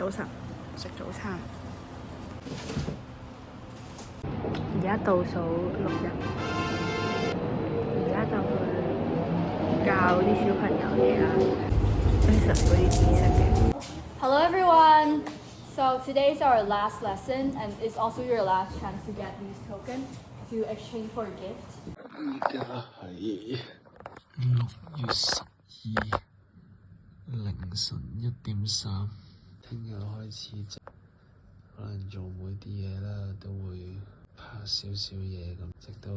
早晨，食早餐。而家倒數6日，而家就去教啲小朋友嘢啦，basic嗰啲知識嘅。Hello everyone! So today's our last lesson and it's also your last chance to get these tokens to exchange for a gift. 而家係6月12凌晨1:3，聽日開始就可能做每啲嘢啦，都會拍少少嘢咁，直到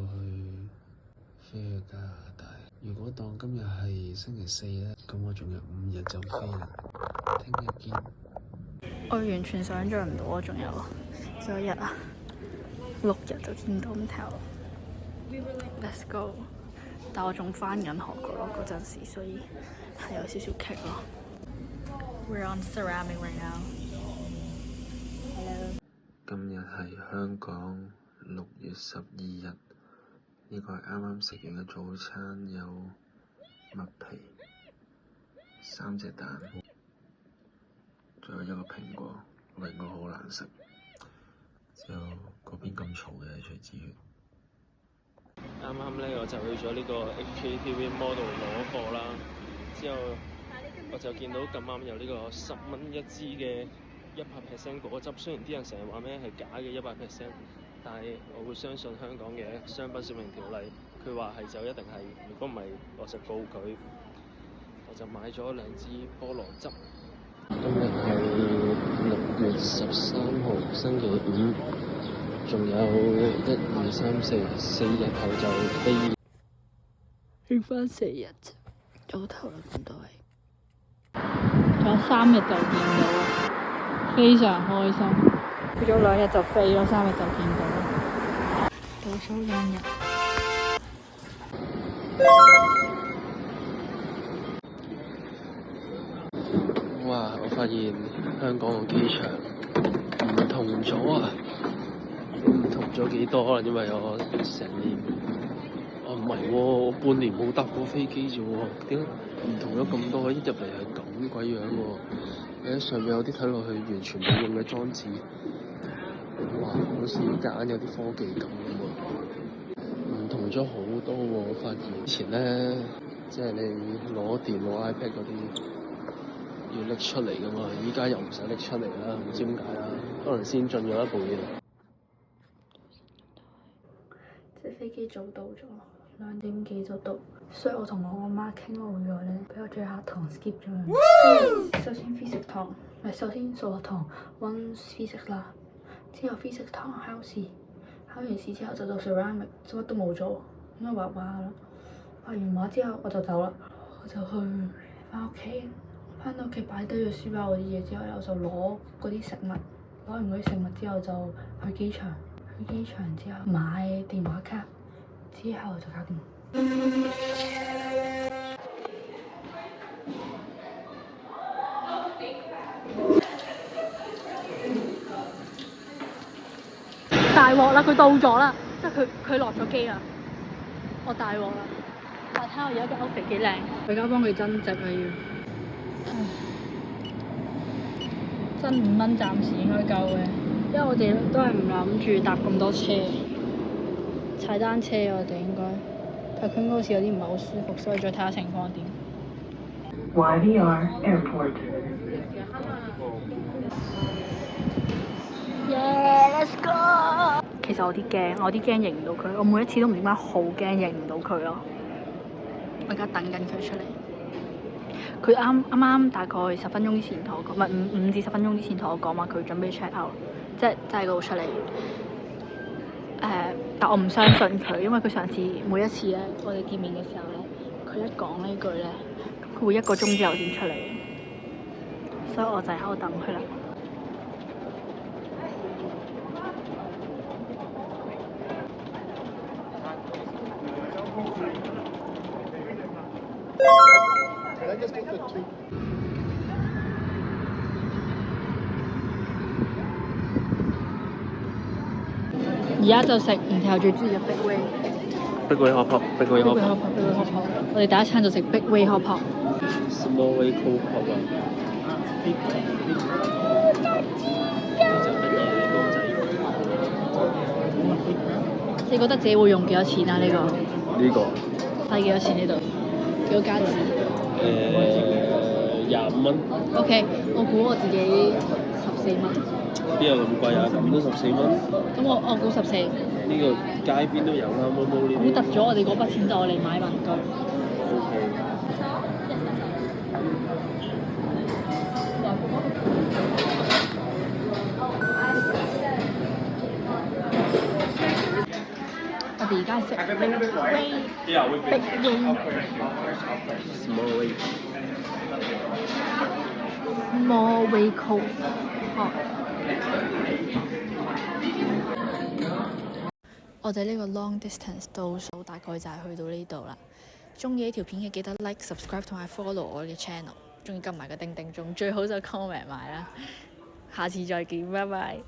飛去加拿大。如果當今日係星期4咧，咁我仲有5日就飛啦。聽日見。我完全想像唔到，我仲有幾多日啊？6日就見到咁頭。Let's go！ 但我仲返緊學嘅咯嗰陣時，所以係有少少棘咯。We're on ceramic right now. Hello。今日係香港6月12日，呢個係啱啱食完嘅早餐，有麥皮、3隻蛋，仲有一個蘋果。個蘋果好難食，之後嗰邊咁嘈嘅係徐子軒。啱啱咧我就去咗呢個 HKTV Mall 度攞貨啦，之後我就見到咁啱有呢個10蚊一支嘅100% 果汁，雖然啲人成日話咩係假嘅100%，但係我會相信香港嘅商品說明條例，佢話係就一定係，如果唔係我就告佢。我就買咗2支菠蘿汁。今日係6月13號星期5，仲有1、2、3、4日後就飛。剩翻4日啫，早頭啦咁多位。仲有3日就見到啦，非常開心。去咗2日就飛咯，3日就見到啦。倒數2日。哇！我發現香港個機場唔同咗啊！唔同咗幾多？可能因為我成年，唔係喎，我半年冇搭過飛機啫喎，點解唔同咗咁多？一入嚟係咁鬼樣喎！喺上面有啲睇落去完全冇用嘅裝置，哇！好似夾硬有啲科技感咁喎，唔同咗好多喎！我發現以前咧，即係你攞電腦 iPad 嗰啲，要拎出嚟噶嘛，依家又唔使拎出嚟啦，唔知點解啦，可能先進咗一步嘢。即係飛機早到咗，2點幾就到，所以我同我媽傾好咗咧，俾我最後一堂 skip 咗。首先 physics 堂，首先數學堂溫 physics 啦，之後 physics 堂考試，考完試之後就到 ceramic，乜都冇做，應該畫畫啦。畫完畫之後我就走啦，我就去翻屋企。翻到屋企擺低咗書包嗰啲嘢之後，我就攞嗰啲食物，攞完嗰啲食物之後就去機場，去機場之後買電話卡，之後就搞掂。大鑊啦！佢到咗啦，即係佢落咗機啦，我大鑊啦！我睇我而家嘅 outfit 幾靚，我而家幫佢增值啊要。真5蚊暫時應該夠嘅，因為我哋都係唔諗住搭咁多車，踩單車我哋應該，但佢好似有啲唔係好舒服，所以再睇下情況點。YVR Airport。Let's go！ 其實我啲驚認唔到佢，我每一次都唔知點解好驚認唔到佢咯。我而家等緊佢出嚟。佢啱大概10分鐘之前同我講，唔係5至10分鐘之前同我講話，佢準備 check out， 即係喺嗰度出嚟。但我唔相信佢，因為佢上次每一次咧，我哋見面嘅時候咧，佢一講呢句咧，佢會1個鐘之後先出嚟，所以我就喺度等佢啦。而家就食唔條最中意嘅 Big Way。Big Way Hot Pot。Big Way Hot Pot。我哋第一餐就食 Big Way Hot Pot。Small Way Cold Pot 啊！你覺得自己會用幾多錢啊？呢個呢個使幾多錢呢度？幾多加紙25蚊， ？OK，我估我自己14蚊。邊有咁貴啊？咁都14蚊，咁我估14。呢個街邊都有啦，毛毛呢估突咗我哋嗰筆錢就我嚟買文具。 OK。我哋而家食冰英 Small way。 small way coke。我哋呢個 long distance 倒數大概就係去到呢度啦。中意呢條片嘅記得 like、subscribe 同埋 follow 我嘅 channel，仲要撳埋個叮叮鐘，最好就 comment 埋啦。下次再見，拜拜。